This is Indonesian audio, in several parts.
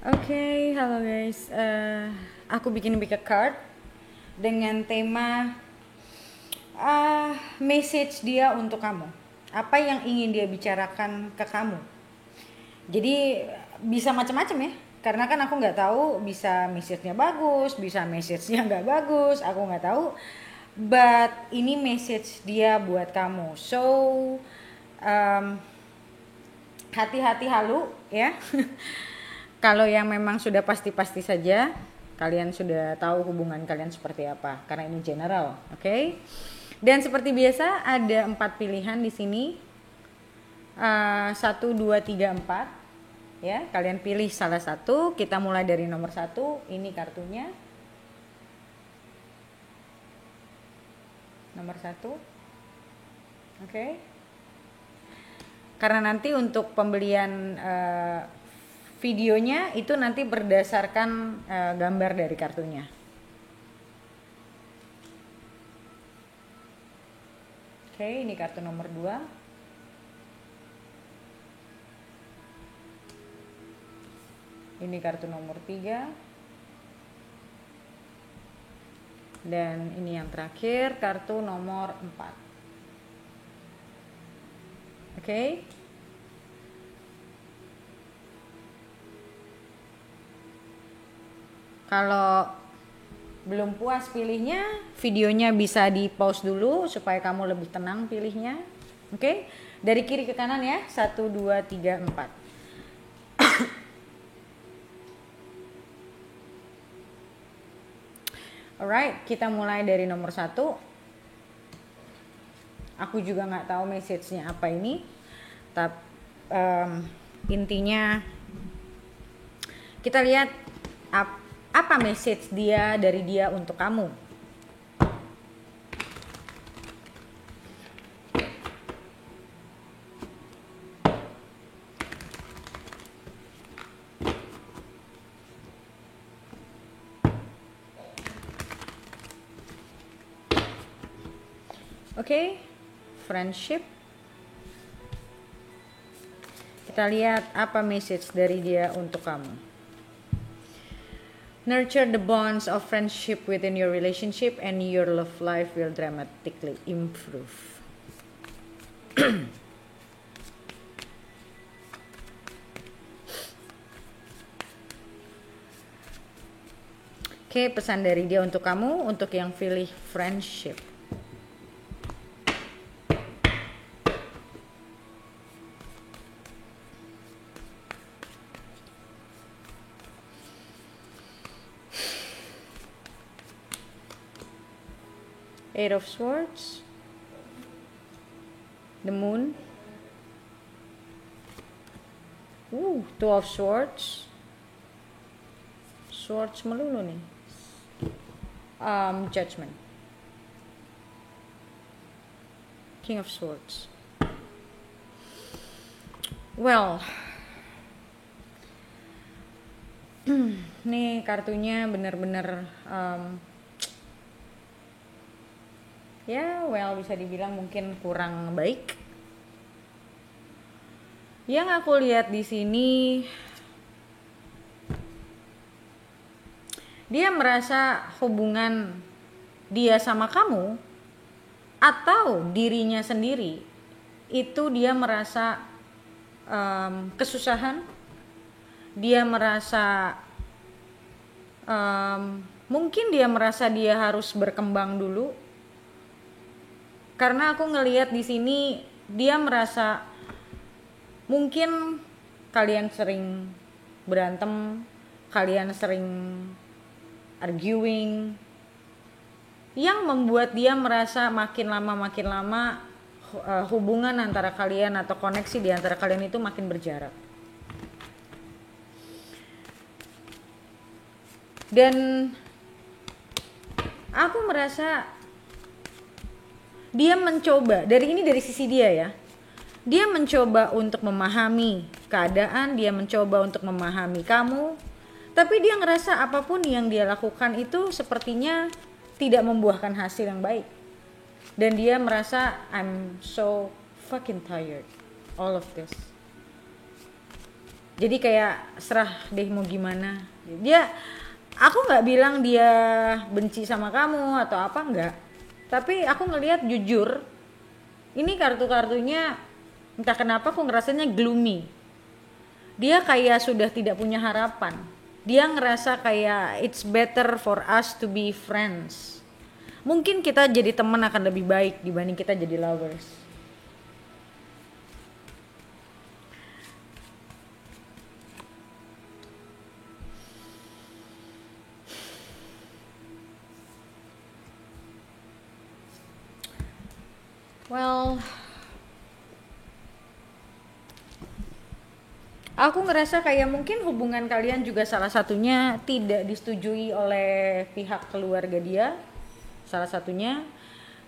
Oke, halo guys. Aku bikin card dengan tema message dia untuk kamu. Apa yang ingin dia bicarakan ke kamu. Jadi bisa macam-macam ya. Karena kan aku nggak tahu bisa message-nya bagus, bisa message-nya nggak bagus. Aku nggak tahu. But ini message dia buat kamu. So um, hati-hati halu ya. Kalau yang memang sudah pasti-pasti saja, kalian sudah tahu hubungan kalian seperti apa. Karena ini general, oke? Dan seperti biasa ada 4 pilihan di sini. 1, 2, 3, 4. Ya, kalian pilih salah satu. Kita mulai dari nomor 1. Ini kartunya. Nomor 1. Oke. Karena nanti untuk pembelian videonya itu nanti berdasarkan gambar dari kartunya. Oke, ini kartu nomor 2. Ini kartu nomor 3. Dan ini yang terakhir, kartu nomor 4. Oke. Kalau belum puas pilihnya, videonya bisa di pause dulu supaya kamu lebih tenang pilihnya. Oke? Dari kiri ke kanan ya. 1, 2, 3, 4. Alright, kita mulai dari nomor 1. Aku juga nggak tahu message-nya apa ini. Tapi intinya kita lihat apa message dia dari dia untuk kamu. Oke, friendship. Kita lihat apa message dari dia untuk kamu. Nurture the bonds of friendship within your relationship and your love life will dramatically improve. Oke, pesan dari dia untuk kamu, untuk yang pilih friendship. Eight of Swords, the Moon, Two of Swords, Swords melulu nih, Judgment, King of Swords. Well, nih kartunya bener-bener ya, bisa dibilang mungkin kurang baik. Yang aku lihat di sini, dia merasa hubungan dia sama kamu atau dirinya sendiri itu dia merasa kesusahan. Dia merasa mungkin dia merasa dia harus berkembang dulu. Karena aku ngelihat di sini dia merasa mungkin kalian sering berantem, kalian sering arguing, yang membuat dia merasa makin lama hubungan antara kalian atau koneksi di antara kalian itu makin berjarak. Dan aku merasa dia mencoba, dari sisi dia ya, dia mencoba untuk memahami keadaan, dia mencoba untuk memahami kamu, tapi dia ngerasa apapun yang dia lakukan itu sepertinya tidak membuahkan hasil yang baik. Dan dia merasa I'm so fucking tired all of this. Jadi kayak serah deh mau gimana. Dia, aku nggak bilang dia benci sama kamu atau apa, enggak. Tapi aku ngelihat jujur, ini kartu-kartunya entah kenapa aku ngerasanya gloomy. Dia kayak sudah tidak punya harapan. Dia ngerasa kayak it's better for us to be friends. Mungkin kita jadi teman akan lebih baik dibanding kita jadi lovers. Well, aku ngerasa kayak mungkin hubungan kalian juga salah satunya tidak disetujui oleh pihak keluarga dia, salah satunya.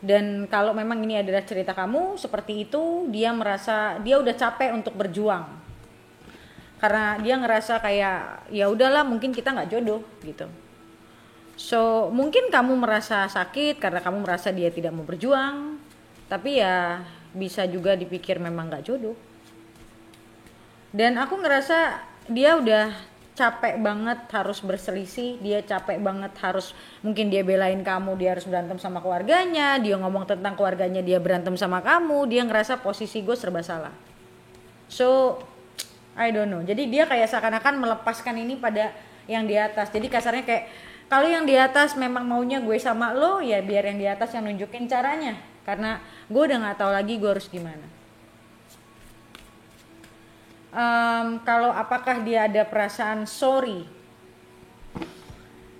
Dan kalau memang ini adalah cerita kamu seperti itu, dia merasa dia udah capek untuk berjuang. Karena dia ngerasa kayak ya udahlah mungkin kita nggak jodoh gitu. So mungkin kamu merasa sakit karena kamu merasa dia tidak mau berjuang, tapi ya bisa juga dipikir memang nggak jodoh. Dan aku ngerasa dia udah capek banget harus berselisih, dia capek banget harus, mungkin dia belain kamu, dia harus berantem sama keluarganya, dia ngomong tentang keluarganya, dia berantem sama kamu, dia ngerasa posisi gue serba salah. So I don't know, jadi dia kayak seakan-akan melepaskan ini pada yang di atas. Jadi kasarnya kayak kalau yang di atas memang maunya gue sama lo, ya biar yang di atas yang nunjukin caranya, karena gue udah nggak tahu lagi gue harus gimana. Kalau apakah dia ada perasaan sorry,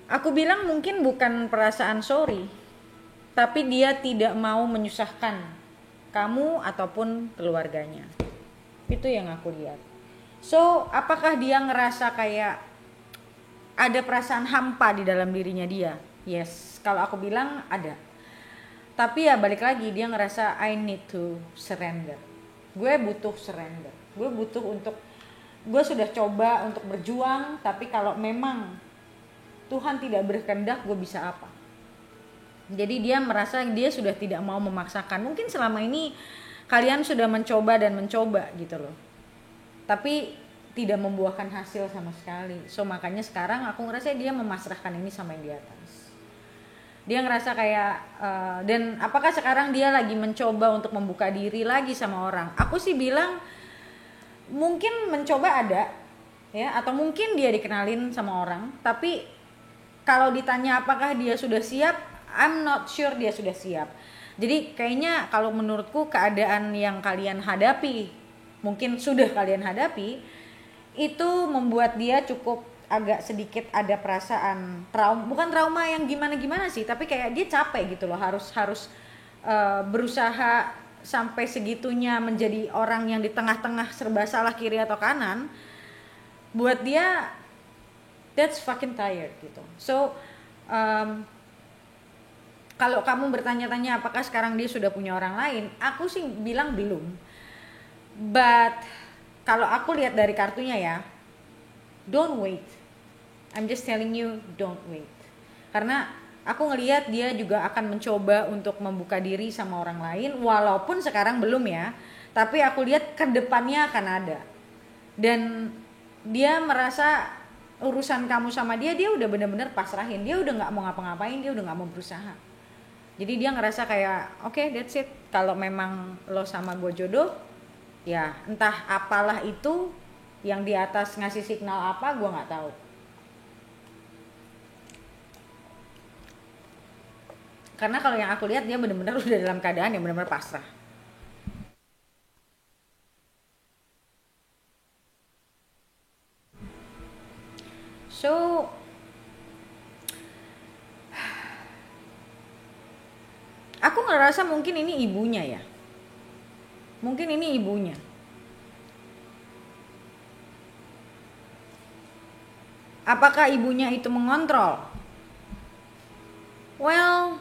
aku bilang mungkin bukan perasaan sorry, tapi dia tidak mau menyusahkan kamu ataupun keluarganya. Itu yang aku lihat. So apakah dia ngerasa kayak ada perasaan hampa di dalam dirinya dia? Yes, kalau aku bilang ada. Tapi ya balik lagi, dia ngerasa I need to surrender. Gue butuh surrender. Gue butuh untuk, gue sudah coba untuk berjuang, tapi kalau memang Tuhan tidak berkehendak, gue bisa apa? Jadi dia merasa dia sudah tidak mau memaksakan. Mungkin selama ini kalian sudah mencoba dan mencoba gitu loh, tapi tidak membuahkan hasil sama sekali. So makanya sekarang aku ngerasa dia memasrahkan ini sama yang di atas. Dia ngerasa kayak dan apakah sekarang dia lagi mencoba untuk membuka diri lagi sama orang? Aku sih bilang mungkin mencoba ada ya, atau mungkin dia dikenalin sama orang, tapi kalau ditanya apakah dia sudah siap, I'm not sure dia sudah siap. Jadi kayaknya kalau menurutku keadaan yang kalian hadapi, mungkin sudah kalian hadapi, itu membuat dia cukup agak sedikit ada perasaan trauma, bukan trauma yang gimana-gimana sih, tapi kayak dia capek gitu loh, harus berusaha sampai segitunya menjadi orang yang di tengah-tengah serba salah kiri atau kanan. Buat dia that's fucking tired gitu. So kalau kamu bertanya-tanya apakah sekarang dia sudah punya orang lain, aku sih bilang belum. But kalau aku lihat dari kartunya ya, don't wait. I'm just telling you, don't wait. Karena aku ngelihat dia juga akan mencoba untuk membuka diri sama orang lain, walaupun sekarang belum ya. Tapi aku lihat ke depannya akan ada. Dan dia merasa urusan kamu sama dia udah benar-benar pasrahin. Dia udah nggak mau ngapa-ngapain, dia udah nggak mau berusaha. Jadi dia ngerasa kayak okay, that's it. Kalau memang lo sama gue jodoh, ya entah apalah itu yang di atas ngasih signal apa, gue nggak tahu. Karena kalau yang aku lihat dia benar-benar udah dalam keadaan yang benar-benar pasrah. So aku ngerasa mungkin ini ibunya ya. Mungkin ini ibunya. Apakah ibunya itu mengontrol? Well,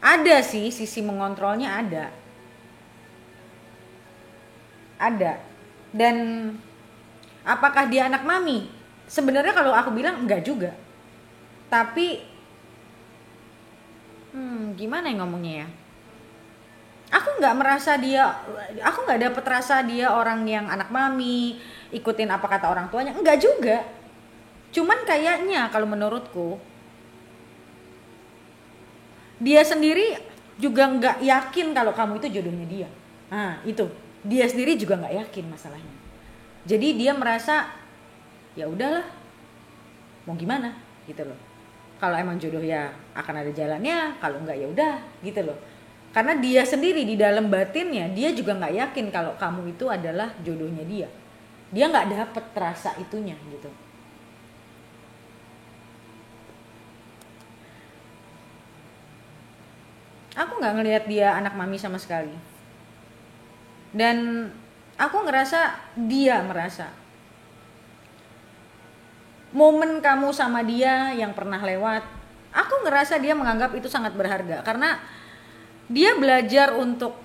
ada sih sisi mengontrolnya ada. Ada. Dan apakah dia anak mami? Sebenarnya kalau aku bilang enggak juga. Tapi gimana ya ngomongnya ya? Aku nggak merasa dia, aku nggak dapet rasa dia orang yang anak mami, ikutin apa kata orang tuanya, enggak juga. Cuman kayaknya kalau menurutku dia sendiri juga nggak yakin kalau kamu itu jodohnya dia. Nah itu, dia sendiri juga nggak yakin masalahnya. Jadi dia merasa ya udahlah, mau gimana gitu loh. Kalau emang jodoh ya akan ada jalannya, kalau enggak ya udah gitu loh. Karena dia sendiri di dalam batinnya dia juga nggak yakin kalau kamu itu adalah jodohnya dia. Dia nggak dapet rasa itunya gitu. Aku nggak ngelihat dia anak mami sama sekali. Dan aku ngerasa dia merasa momen kamu sama dia yang pernah lewat, aku ngerasa dia menganggap itu sangat berharga karena dia belajar untuk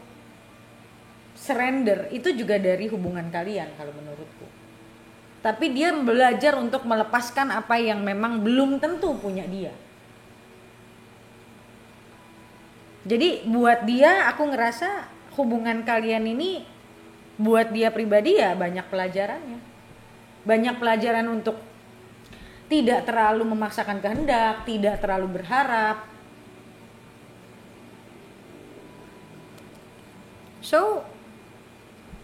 surrender itu juga dari hubungan kalian kalau menurutku. Tapi dia belajar untuk melepaskan apa yang memang belum tentu punya dia. Jadi buat dia aku ngerasa hubungan kalian ini buat dia pribadi ya banyak pelajarannya. Banyak pelajaran untuk tidak terlalu memaksakan kehendak, tidak terlalu berharap. So,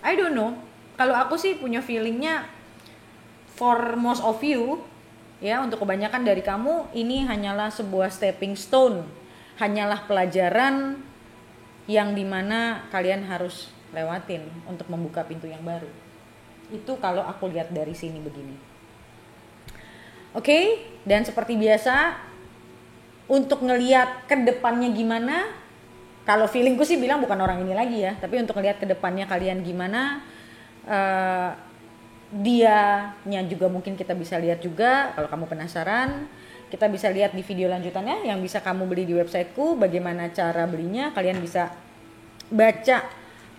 I don't know. Kalau aku sih punya feelingnya for most of you, ya untuk kebanyakan dari kamu ini hanyalah sebuah stepping stone, hanyalah pelajaran yang dimana kalian harus lewatin untuk membuka pintu yang baru. Itu kalau aku lihat dari sini begini. Oke, dan seperti biasa untuk ngelihat ke depannya gimana, kalau feelingku sih bilang bukan orang ini lagi ya, tapi untuk ngelihat ke depannya kalian gimana, dianya juga mungkin kita bisa lihat juga. Kalau kamu penasaran, kita bisa lihat di video lanjutannya yang bisa kamu beli di websiteku. Bagaimana cara belinya, kalian bisa baca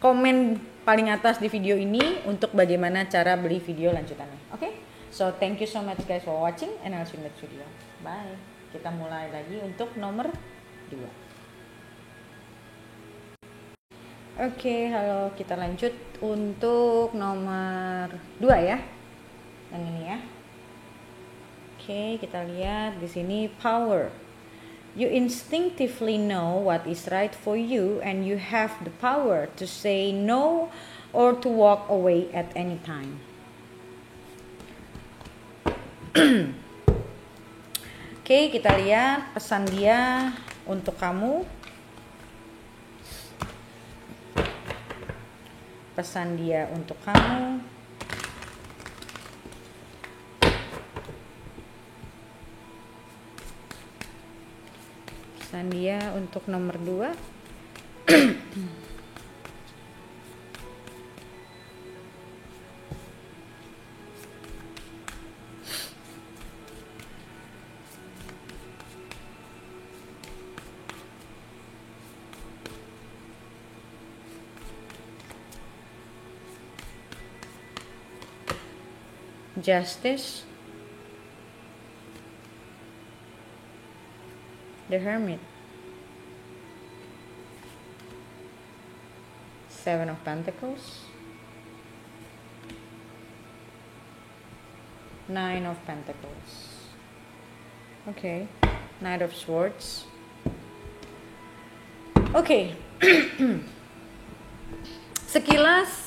komen paling atas di video ini untuk bagaimana cara beli video lanjutannya. Oke? So thank you so much guys for watching and I'll see you next video. Bye. Kita mulai lagi untuk nomor 2. Oke, halo, kita lanjut untuk nomor 2 ya. Yang ini ya. Oke, kita lihat di sini power. You instinctively know what is right for you and you have the power to say no or to walk away at any time. Oke, kita lihat pesan dia untuk kamu. Pesan dia untuk kamu. Pesan dia untuk nomor 2. Justice, the Hermit, 7 of Pentacles, 9 of Pentacles. Okay, Knight of Swords. Okay. Sekilas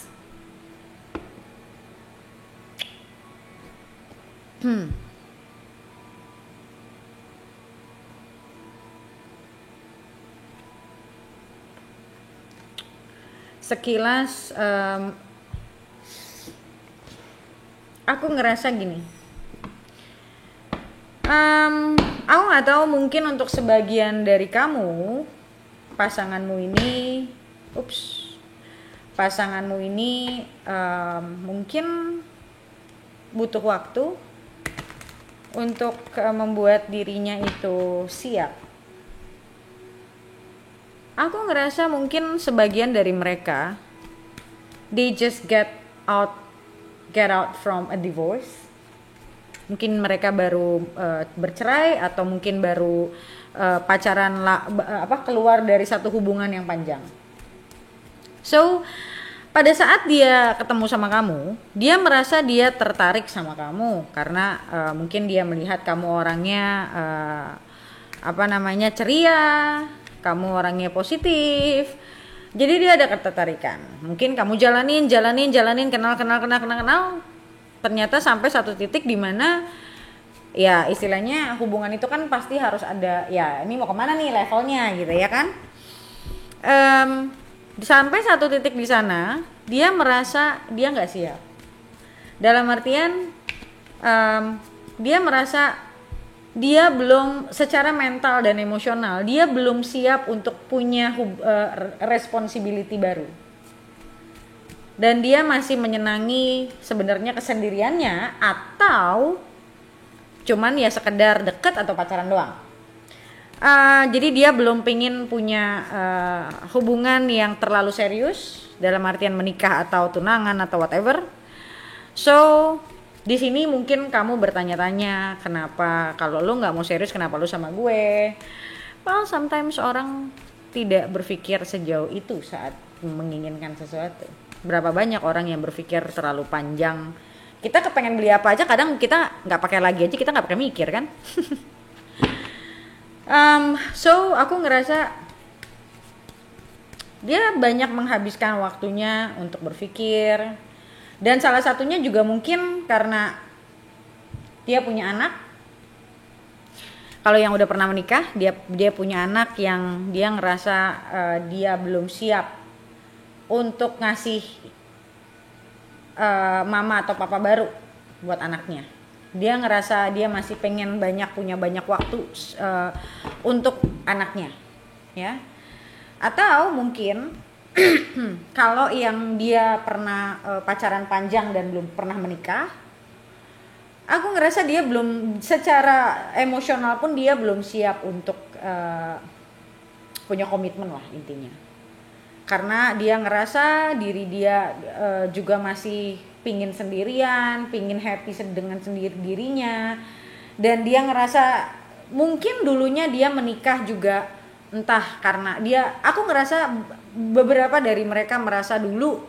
sekilas aku ngerasa gini. Aku nggak tahu, mungkin untuk sebagian dari kamu pasanganmu ini mungkin butuh waktu untuk membuat dirinya itu siap. Aku ngerasa mungkin sebagian dari mereka they just get out from a divorce. Mungkin mereka baru bercerai atau mungkin baru keluar dari satu hubungan yang panjang. So pada saat dia ketemu sama kamu, dia merasa dia tertarik sama kamu karena mungkin dia melihat kamu orangnya ceria, kamu orangnya positif. Jadi dia ada ketertarikan. Mungkin kamu jalanin, kenal. Ternyata sampai satu titik di mana ya istilahnya hubungan itu kan pasti harus ada, ya ini mau kemana nih levelnya gitu ya kan. Sampai satu titik di sana dia merasa dia nggak siap, dalam artian dia merasa dia belum secara mental dan emosional, dia belum siap untuk punya responsibility baru, dan dia masih menyenangi sebenarnya kesendiriannya, atau cuman ya sekedar deket atau pacaran doang. Jadi dia belum pengen punya hubungan yang terlalu serius dalam artian menikah atau tunangan atau whatever. So di sini mungkin kamu bertanya-tanya, kenapa kalau lu nggak mau serius, kenapa lu sama gue? Well, sometimes orang tidak berpikir sejauh itu saat menginginkan sesuatu. Berapa banyak orang yang berpikir terlalu panjang. Kita kepengen beli apa aja, kadang kita nggak pakai lagi aja, kita nggak pakai mikir kan. So aku ngerasa dia banyak menghabiskan waktunya untuk berpikir, dan salah satunya juga mungkin karena dia punya anak. Kalau yang udah pernah menikah, dia punya anak yang dia ngerasa dia belum siap untuk ngasih mama atau papa baru buat anaknya. Dia ngerasa dia masih pengen punya banyak waktu untuk anaknya, ya. Atau mungkin kalau yang dia pernah pacaran panjang dan belum pernah menikah, aku ngerasa dia belum, secara emosional pun dia belum siap untuk punya komitmen lah intinya. Karena dia ngerasa diri dia juga masih pingin sendirian, pingin happy dengan dirinya, dan dia ngerasa mungkin dulunya dia menikah juga entah karena aku ngerasa beberapa dari mereka merasa dulu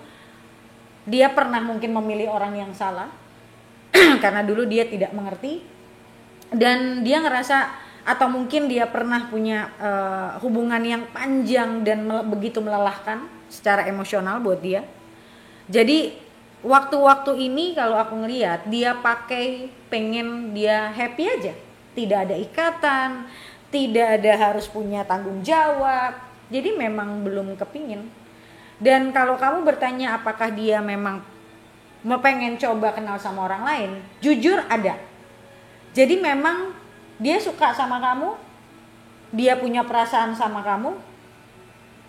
dia pernah mungkin memilih orang yang salah karena dulu dia tidak mengerti, dan dia ngerasa atau mungkin dia pernah punya hubungan yang panjang dan begitu melelahkan secara emosional buat dia. Jadi waktu-waktu ini kalau aku ngelihat dia pengen dia happy aja, tidak ada ikatan, tidak ada harus punya tanggung jawab, jadi memang belum kepingin. Dan kalau kamu bertanya apakah dia memang pengen coba kenal sama orang lain, jujur ada. Jadi memang dia suka sama kamu, dia punya perasaan sama kamu,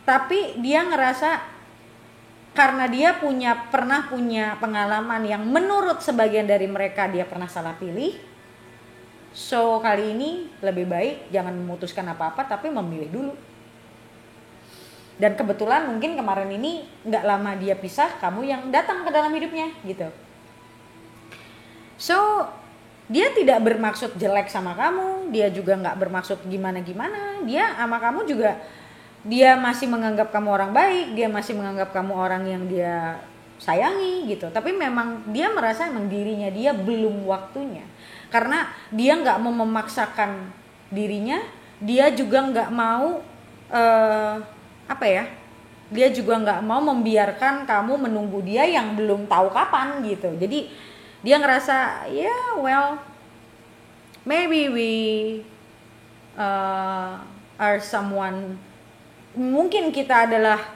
tapi dia ngerasa karena dia pernah punya pengalaman yang menurut sebagian dari mereka dia pernah salah pilih. So kali ini lebih baik jangan memutuskan apa-apa tapi memilih dulu. Dan kebetulan mungkin kemarin ini gak lama dia pisah, kamu yang datang ke dalam hidupnya gitu. So dia tidak bermaksud jelek sama kamu, dia juga gak bermaksud gimana-gimana. Dia sama kamu juga, dia masih menganggap kamu orang baik, dia masih menganggap kamu orang yang dia sayangi gitu. Tapi memang dia merasa emang dirinya dia belum waktunya. Karena dia gak mau memaksakan dirinya, dia juga gak mau dia juga gak mau membiarkan kamu menunggu dia yang belum tahu kapan gitu. Jadi dia ngerasa maybe we are someone, mungkin kita adalah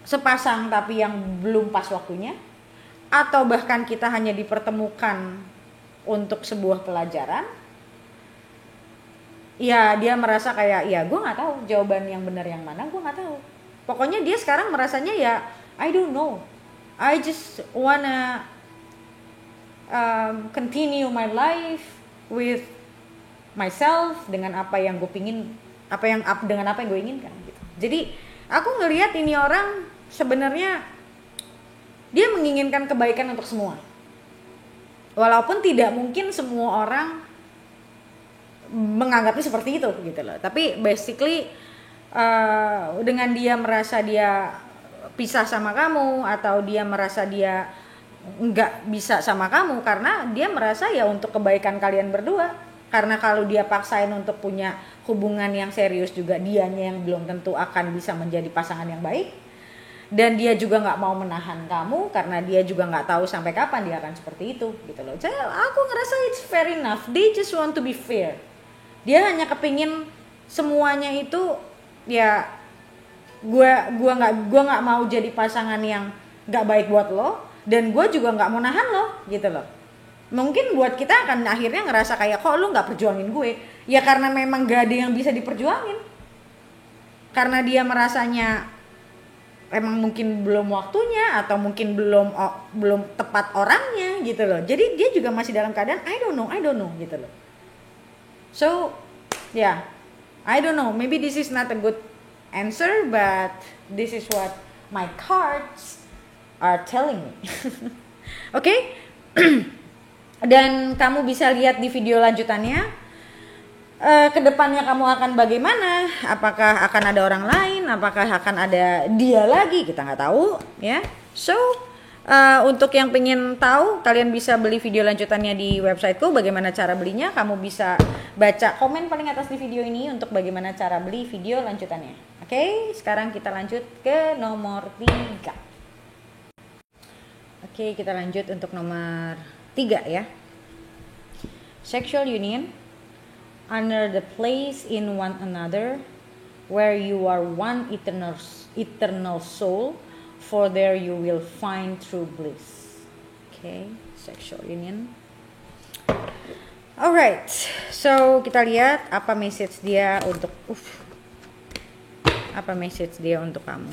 sepasang tapi yang belum pas waktunya, atau bahkan kita hanya dipertemukan untuk sebuah pelajaran. Ya dia merasa kayak gue nggak tahu jawaban yang benar yang mana, gue nggak tahu. Pokoknya dia sekarang merasanya I don't know, I just wanna continue my life with myself dengan apa yang gue pingin, dengan apa yang gue inginkan gitu. Jadi aku ngelihat ini orang sebenarnya dia menginginkan kebaikan untuk semua, walaupun tidak mungkin semua orang menganggapnya seperti itu gitu loh. Tapi basically dengan dia merasa dia pisah sama kamu, atau dia merasa dia nggak bisa sama kamu karena dia merasa ya untuk kebaikan kalian berdua. Karena kalau dia paksain untuk punya hubungan yang serius juga, dianya yang belum tentu akan bisa menjadi pasangan yang baik. Dan dia juga nggak mau menahan kamu karena dia juga nggak tahu sampai kapan dia akan seperti itu gitu loh. Jadi aku ngerasa it's fair enough. They just want to be fair. Dia hanya kepingin semuanya itu ya, gua nggak mau jadi pasangan yang nggak baik buat lo, dan gue juga nggak mau nahan lo gitu loh. Mungkin buat kita akan akhirnya ngerasa kayak kok lo nggak perjuangin gue, ya karena memang gak ada yang bisa diperjuangin, karena dia merasanya emang mungkin belum waktunya atau mungkin belum tepat orangnya gitu loh. Jadi dia juga masih dalam keadaan I don't know gitu loh. So yeah, I don't know, maybe this is not a good answer, but this is what my cards are telling me. Oke? Dan kamu bisa lihat di video lanjutannya, kedepannya kamu akan bagaimana, apakah akan ada orang lain, apakah akan ada dia lagi, kita nggak tahu ya. So untuk yang pengen tahu, kalian bisa beli video lanjutannya di websiteku. Bagaimana cara belinya, kamu bisa baca komen paling atas di video ini untuk bagaimana cara beli video lanjutannya. Oke, sekarang kita lanjut ke nomor 3. Oke, kita lanjut untuk nomor 3 ya. Sexual union, honor the place in one another, where you are one eternal soul, for there you will find true bliss. Okay, sexual union. Alright, so kita lihat apa message dia untuk kamu.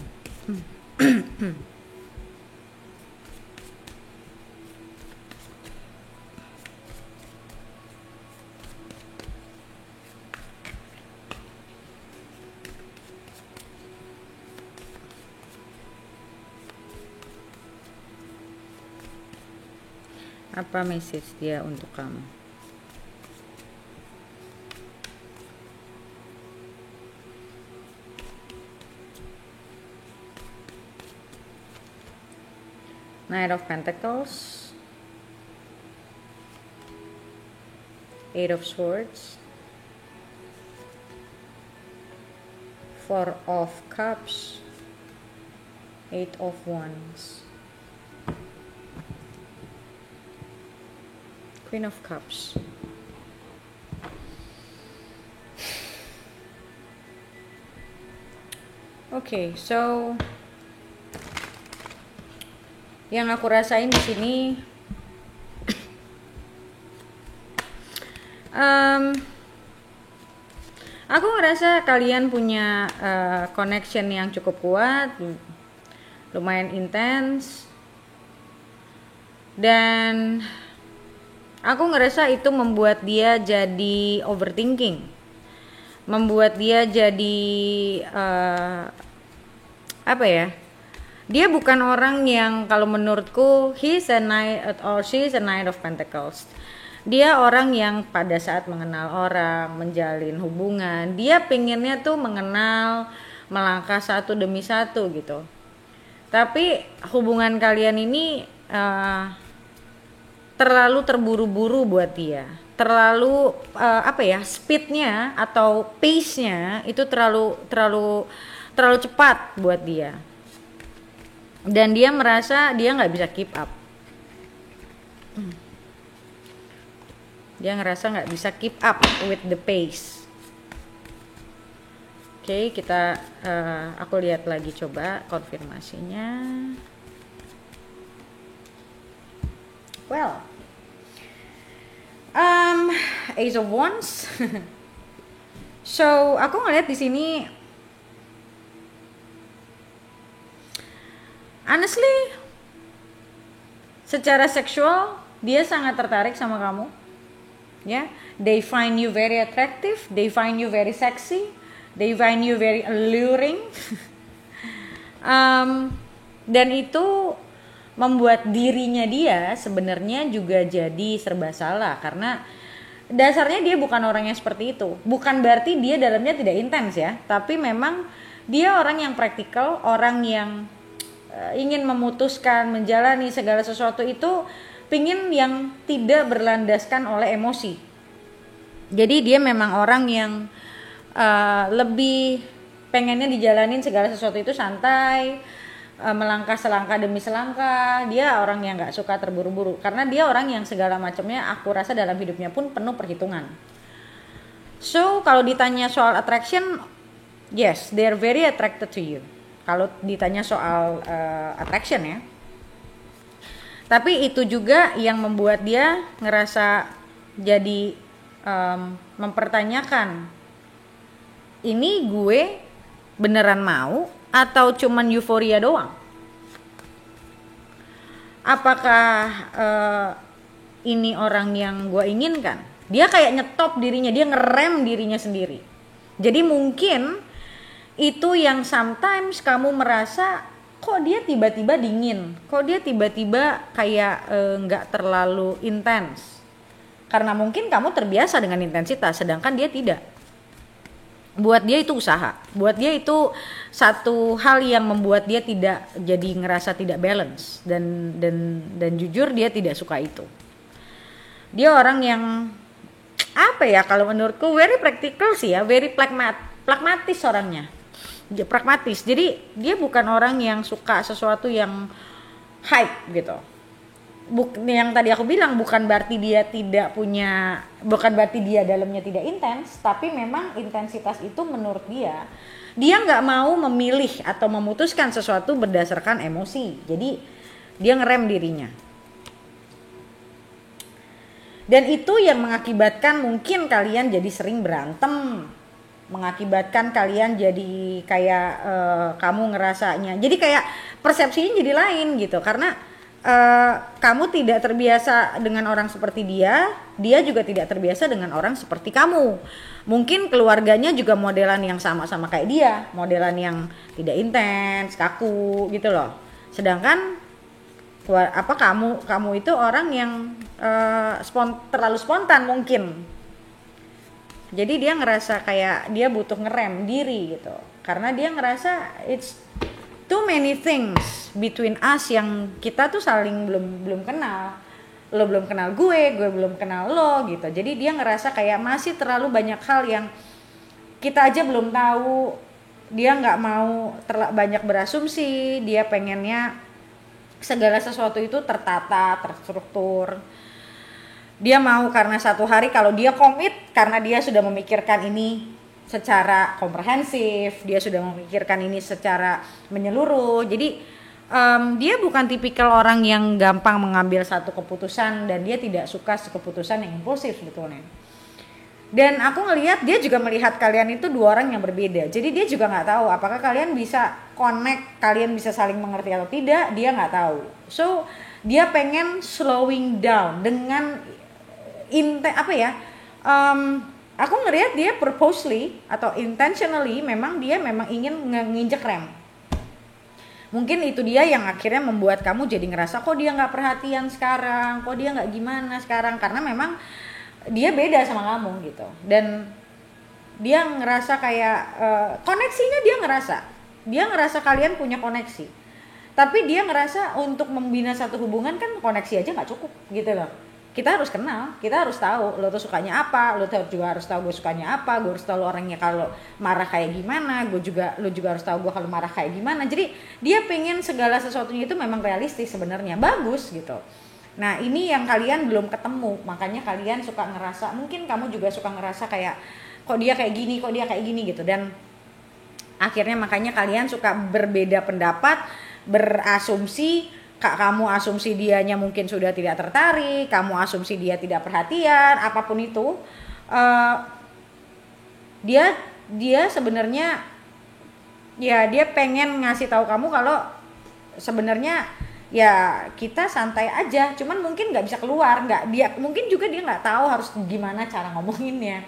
Apa message dia untuk kamu? Knight of Pentacles, Eight of Swords, Four of Cups, Eight of Wands, Queen of Cups. Okay, so yang aku rasain di sini, aku ngerasa kalian punya connection yang cukup kuat, lumayan intens, dan aku ngerasa itu membuat dia jadi overthinking, membuat dia jadi dia bukan orang yang, kalau menurutku, he's a knight or she's a knight of pentacles. Dia orang yang pada saat mengenal orang, menjalin hubungan, dia pengennya tuh mengenal, melangkah satu demi satu gitu. Tapi hubungan kalian ini terlalu terburu-buru buat dia, terlalu speednya atau pace-nya itu terlalu cepat buat dia, dan dia merasa dia nggak bisa keep up. Dia ngerasa nggak bisa keep up with the pace. Oke, kita aku lihat lagi coba konfirmasinya. Well, Ace of Wands. So aku ngeliat di sini, honestly, secara seksual dia sangat tertarik sama kamu. Ya, they find you very attractive, they find you very sexy, they find you very alluring. Dan itu membuat dirinya dia sebenarnya juga jadi serba salah, karena dasarnya dia bukan orang yang seperti itu. Bukan berarti dia dalamnya tidak intens ya, tapi memang dia orang yang praktikal, orang yang ingin memutuskan, menjalani segala sesuatu itu pingin yang tidak berlandaskan oleh emosi. Jadi dia memang orang yang lebih pengennya dijalanin segala sesuatu itu santai, melangkah selangkah demi selangkah. Dia orang yang nggak suka terburu-buru karena dia orang yang segala macamnya aku rasa dalam hidupnya pun penuh perhitungan. So kalau ditanya soal attraction, yes, they are very attracted to you. Kalau ditanya soal attraction ya. Tapi itu juga yang membuat dia ngerasa jadi mempertanyakan, ini gue beneran mau atau cuman euforia doang? Apakah ini orang yang gue inginkan? Dia kayak nyetop dirinya, dia ngerem dirinya sendiri. Jadi mungkin itu yang sometimes kamu merasa, kok dia tiba-tiba dingin, kok dia tiba-tiba kayak nggak terlalu intens. Karena mungkin kamu terbiasa dengan intensitas, sedangkan dia tidak. Buat dia itu usaha, buat dia itu satu hal yang membuat dia tidak jadi ngerasa tidak balance, dan jujur dia tidak suka itu. Dia orang yang apa ya, kalau menurutku very practical sih ya, very pragmatis orangnya. Dia pragmatis, jadi dia bukan orang yang suka sesuatu yang hype gitu. Yang tadi aku bilang bukan berarti dia tidak punya, bukan berarti dia dalamnya tidak intens, tapi memang intensitas itu menurut dia nggak mau memilih atau memutuskan sesuatu berdasarkan emosi. Jadi dia ngerem dirinya, dan itu yang mengakibatkan mungkin kalian jadi sering berantem, mengakibatkan kalian jadi kayak kamu ngerasanya jadi kayak persepsinya jadi lain gitu, karena kamu tidak terbiasa dengan orang seperti dia juga tidak terbiasa dengan orang seperti kamu. Mungkin keluarganya juga modelan yang sama-sama kayak dia, modelan yang tidak intens, kaku gitu loh. Sedangkan kamu itu orang yang terlalu spontan mungkin. Jadi dia ngerasa kayak dia butuh ngerem diri gitu, karena dia ngerasa it's too many things between us yang kita tuh saling belum kenal. Lo belum kenal gue belum kenal lo gitu. Jadi dia ngerasa kayak masih terlalu banyak hal yang kita aja belum tahu. Dia nggak mau banyak berasumsi. Dia pengennya segala sesuatu itu tertata, terstruktur. Dia mau karena satu hari kalau dia komit, karena dia sudah memikirkan ini secara komprehensif, dia sudah memikirkan ini secara menyeluruh. Jadi dia bukan tipikal orang yang gampang mengambil satu keputusan, dan dia tidak suka keputusan yang impulsif sebetulnya. Dan aku ngelihat dia juga melihat kalian itu dua orang yang berbeda. Jadi dia juga nggak tahu apakah kalian bisa connect, kalian bisa saling mengerti atau tidak, dia nggak tahu. So dia pengen slowing down dengan aku ngelihat dia purposely atau intentionally memang ingin nginjek rem. Mungkin itu dia yang akhirnya membuat kamu jadi ngerasa kok dia nggak perhatian sekarang, kok dia nggak gimana sekarang, karena memang dia beda sama kamu gitu. Dan dia ngerasa kayak koneksinya, dia ngerasa kalian punya koneksi, tapi dia ngerasa untuk membina satu hubungan kan koneksi aja nggak cukup gitu loh. Kita harus kenal, kita harus tahu lo tuh sukanya apa, lo juga harus tahu gue sukanya apa, gue harus tahu lo orangnya kalau marah kayak gimana, lo juga harus tahu gue kalau marah kayak gimana. Jadi dia pengen segala sesuatunya itu memang realistis sebenarnya, bagus gitu. Nah ini yang kalian belum ketemu, makanya kalian suka ngerasa, mungkin kamu juga suka ngerasa kayak kok dia kayak gini gitu, dan akhirnya makanya kalian suka berbeda pendapat, berasumsi. Kamu asumsi dianya mungkin sudah tidak tertarik, kamu asumsi dia tidak perhatian, apapun itu, dia sebenarnya ya dia pengen ngasih tahu kamu kalau sebenarnya ya kita santai aja, cuman mungkin nggak bisa keluar, mungkin juga dia nggak tahu harus gimana cara ngomonginnya.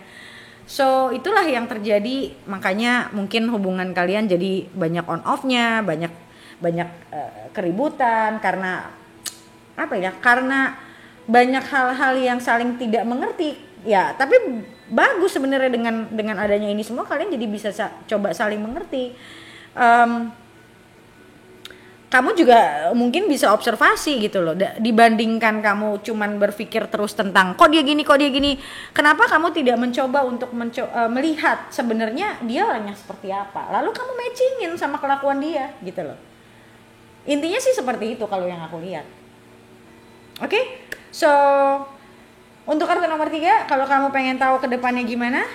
So itulah yang terjadi, makanya mungkin hubungan kalian jadi banyak on off-nya, banyak keributan karena karena banyak hal-hal yang saling tidak mengerti ya. Tapi bagus sebenarnya dengan adanya ini semua, kalian jadi bisa coba saling mengerti. kamu juga mungkin bisa observasi gitu loh, dibandingkan kamu cuman berpikir terus tentang kok dia gini, kenapa kamu tidak mencoba untuk melihat sebenarnya dia orangnya seperti apa, lalu kamu matchingin sama kelakuan dia gitu loh. Intinya sih seperti itu kalau yang aku lihat. Oke? So untuk kartu nomor 3, kalau kamu pengen tahu kedepannya gimana,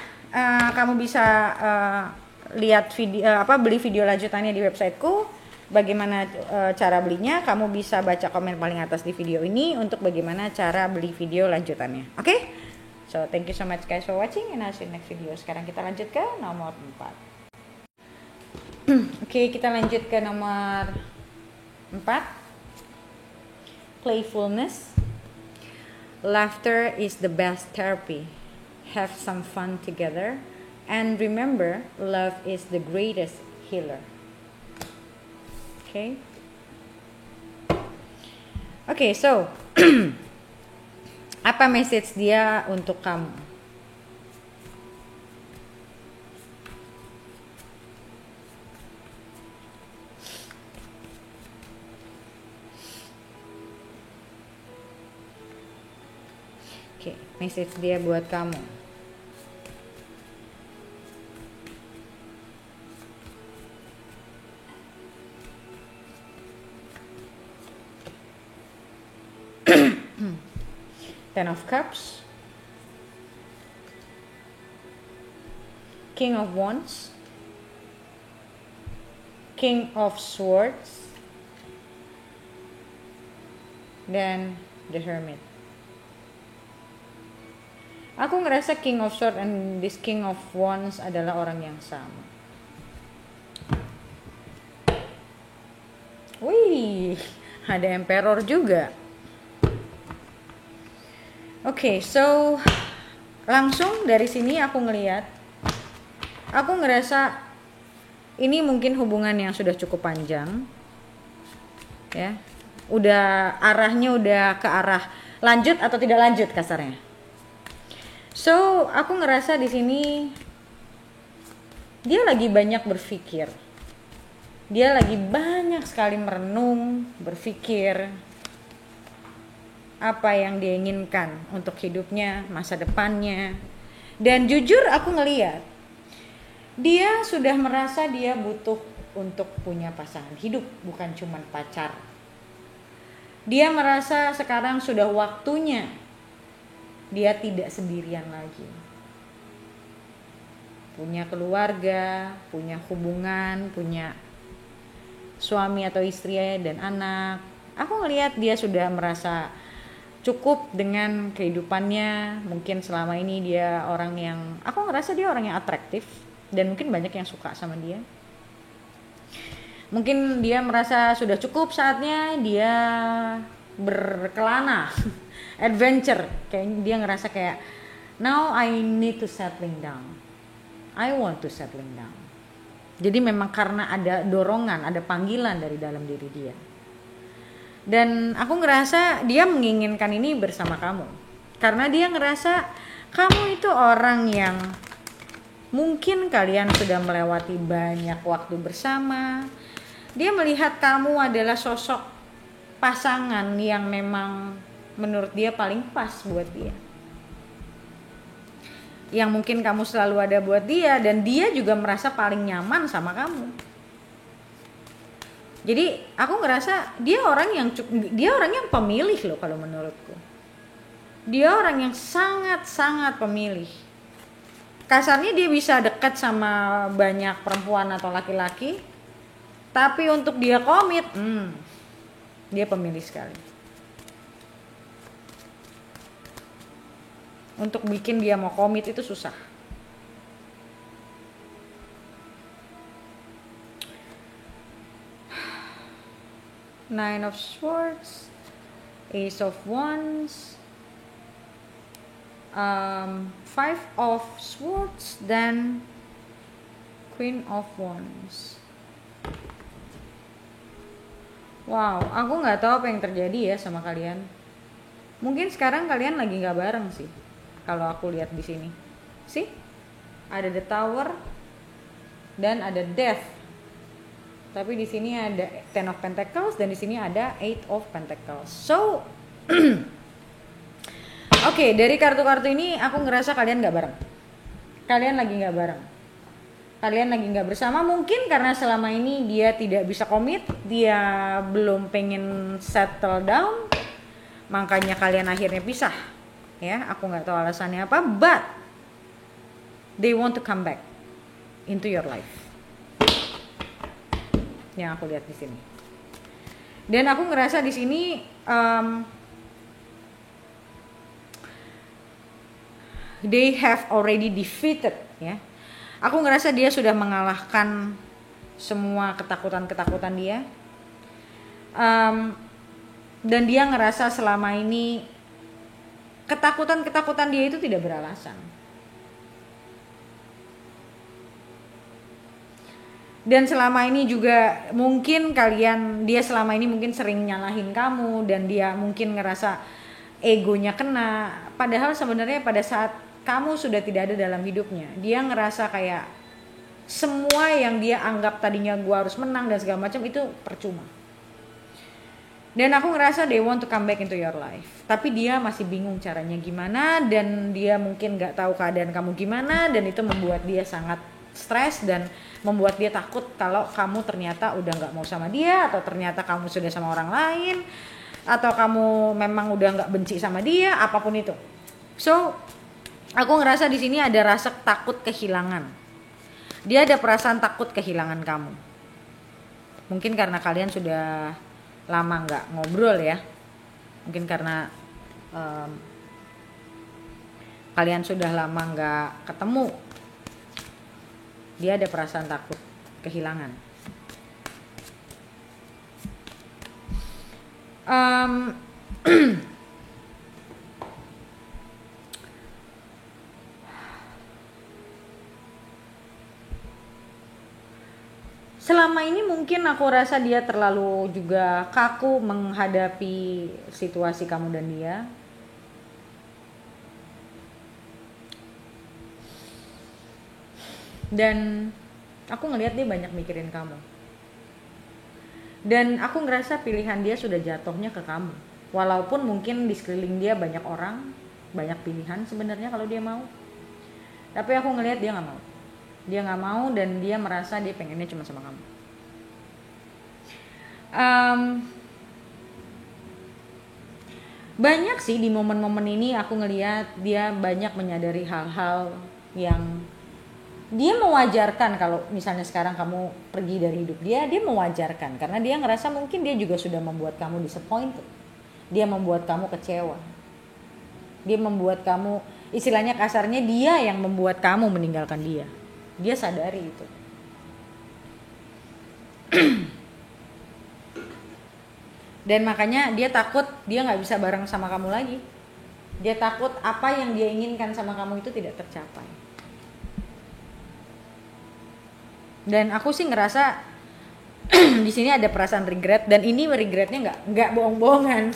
kamu bisa lihat video beli video lanjutannya di websiteku. Bagaimana cara belinya, kamu bisa baca komen paling atas di video ini untuk bagaimana cara beli video lanjutannya. Oke? So thank you so much guys for watching, and I'll see you next video. Sekarang kita lanjut ke nomor 4. Oke, kita lanjut ke nomor 4. Playfulness. Laughter is the best therapy. Have some fun together, and remember, love is the greatest healer. Okay, so apa message dia untuk kamu? Oke, message dia buat kamu. Ten of Cups, King of Wands, King of Swords, dan the Hermit. Aku ngerasa King of Swords and this King of Wands adalah orang yang sama. Wih, ada Emperor juga. Oke, so langsung dari sini aku ngerasa ini mungkin hubungan yang sudah cukup panjang, ya, arahnya udah ke arah lanjut atau tidak lanjut kasarnya. So aku ngerasa di sini dia lagi banyak berpikir, dia lagi banyak sekali merenung, berpikir apa yang dia inginkan untuk hidupnya, masa depannya. Dan jujur aku ngeliat dia sudah merasa dia butuh untuk punya pasangan hidup, bukan cuma pacar. Dia merasa sekarang sudah waktunya dia tidak sendirian lagi, punya keluarga, punya hubungan, punya suami atau istri dan anak. Aku ngelihat dia sudah merasa cukup dengan kehidupannya. Mungkin selama ini dia orang yang, aku ngerasa dia orang yang atraktif dan mungkin banyak yang suka sama dia. Mungkin dia merasa sudah cukup, saatnya dia berkelana, adventure. Kayak dia ngerasa kayak now I need to settling down, I want to settling down. Jadi memang karena ada dorongan, ada panggilan dari dalam diri dia. Dan aku ngerasa dia menginginkan ini bersama kamu, karena dia ngerasa kamu itu orang yang mungkin kalian sudah melewati banyak waktu bersama. Dia melihat kamu adalah sosok pasangan yang memang menurut dia paling pas buat dia, yang mungkin kamu selalu ada buat dia, dan dia juga merasa paling nyaman sama kamu. Jadi aku ngerasa dia orang yang pemilih loh kalau menurutku. Dia orang yang sangat-sangat pemilih. Kasarnya dia bisa dekat sama banyak perempuan atau laki-laki, tapi untuk dia komit, dia pemilih sekali. Untuk bikin dia mau komit itu susah. Nine of Swords, Ace of Wands, Five of Swords, dan Queen of Wands. Wow, aku nggak tahu apa yang terjadi ya sama kalian. Mungkin sekarang kalian lagi nggak bareng sih. Kalau aku lihat di sini, sih ada the Tower dan ada Death. Tapi di sini ada Ten of Pentacles dan di sini ada Eight of Pentacles. So, oke, dari kartu-kartu ini aku ngerasa kalian nggak bareng. Kalian lagi nggak bareng. Kalian lagi nggak bersama, mungkin karena selama ini dia tidak bisa komit, dia belum pengen settle down, makanya kalian akhirnya pisah. Ya, aku nggak tahu alasannya apa, but they want to come back into your life. Yang aku lihat di sini. Dan aku ngerasa di sini they have already defeated, ya. Aku ngerasa dia sudah mengalahkan semua ketakutan-ketakutan dia. Dan dia ngerasa selama ini ketakutan-ketakutan dia itu tidak beralasan. Dan selama ini juga mungkin dia selama ini mungkin sering nyalahin kamu dan dia mungkin ngerasa egonya kena. Padahal sebenarnya pada saat kamu sudah tidak ada dalam hidupnya, dia ngerasa kayak semua yang dia anggap tadinya gue harus menang dan segala macam itu percuma. Dan aku ngerasa they want to come back into your life, tapi dia masih bingung caranya gimana dan dia mungkin nggak tahu keadaan kamu gimana, dan itu membuat dia sangat stres dan membuat dia takut kalau kamu ternyata udah nggak mau sama dia, atau ternyata kamu sudah sama orang lain, atau kamu memang udah nggak benci sama dia, apapun itu. So aku ngerasa di sini ada rasa takut kehilangan. Dia ada perasaan takut kehilangan kamu. Mungkin karena kalian sudah lama nggak ngobrol ya. Mungkin karena kalian sudah lama nggak ketemu. Dia ada perasaan takut kehilangan. Selama ini mungkin aku rasa dia terlalu juga kaku menghadapi situasi kamu dan dia. Dan aku ngelihat dia banyak mikirin kamu. Dan aku ngerasa pilihan dia sudah jatuhnya ke kamu. Walaupun mungkin di sekeliling dia banyak orang, banyak pilihan sebenarnya kalau dia mau. Tapi aku ngelihat dia nggak mau. Dia nggak mau dan dia merasa dia pengennya cuma sama kamu. Banyak sih di momen-momen ini aku ngelihat dia banyak menyadari hal-hal yang dia mewajarkan. Kalau misalnya sekarang kamu pergi dari hidup dia mewajarkan karena dia ngerasa mungkin dia juga sudah membuat kamu disappointed. Dia membuat kamu kecewa. Dia membuat kamu, istilahnya kasarnya dia yang membuat kamu meninggalkan dia. Dia sadari itu. Dan makanya dia takut dia nggak bisa bareng sama kamu lagi. Dia takut apa yang dia inginkan sama kamu itu tidak tercapai. Dan aku sih ngerasa di sini ada perasaan regret, dan ini regretnya nggak bohong-bohongan.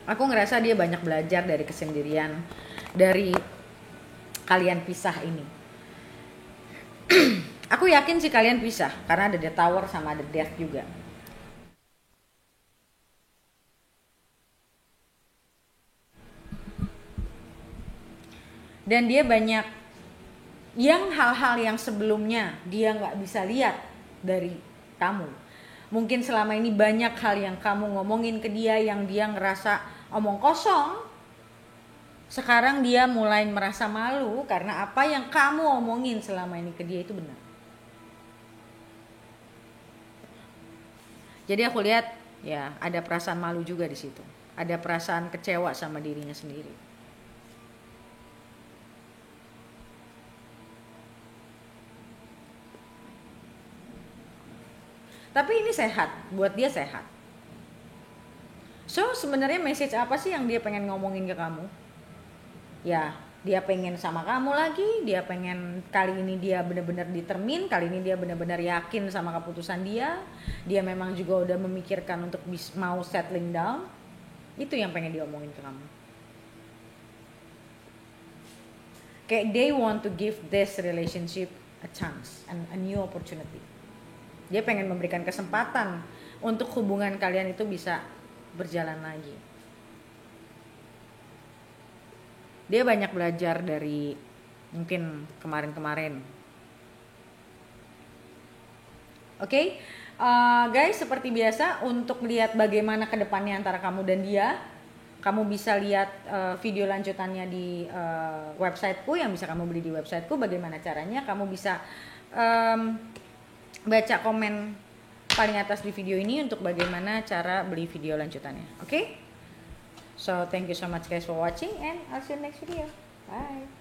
Aku ngerasa dia banyak belajar dari kesendirian, dari kalian pisah ini. Aku yakin sih kalian pisah karena ada The Tower sama ada Death juga. Dan dia banyak yang hal-hal yang sebelumnya dia nggak bisa lihat dari kamu. Mungkin selama ini banyak hal yang kamu ngomongin ke dia yang dia ngerasa omong kosong. Sekarang dia mulai merasa malu karena apa yang kamu omongin selama ini ke dia itu benar. Jadi aku lihat ya ada perasaan malu juga di situ. Ada perasaan kecewa sama dirinya sendiri. Tapi ini sehat, buat dia sehat. So sebenarnya message apa sih yang dia pengen ngomongin ke kamu? Ya, dia pengen sama kamu lagi, dia pengen kali ini dia benar-benar determine, kali ini dia benar-benar yakin sama keputusan dia. Dia memang juga udah memikirkan untuk mau settling down. Itu yang pengen diomongin ke kamu. Kayak they want to give this relationship a chance, a new opportunity. Dia pengen memberikan kesempatan untuk hubungan kalian itu bisa berjalan lagi. Dia banyak belajar dari mungkin kemarin-kemarin. Oke, guys, seperti biasa untuk lihat bagaimana kedepannya antara kamu dan dia, kamu bisa lihat video lanjutannya di websiteku yang bisa kamu beli di websiteku. Bagaimana caranya? Kamu bisa baca komen paling atas di video ini untuk bagaimana cara beli video lanjutannya. Oke? So thank you so much guys for watching and I'll see you next video. Bye.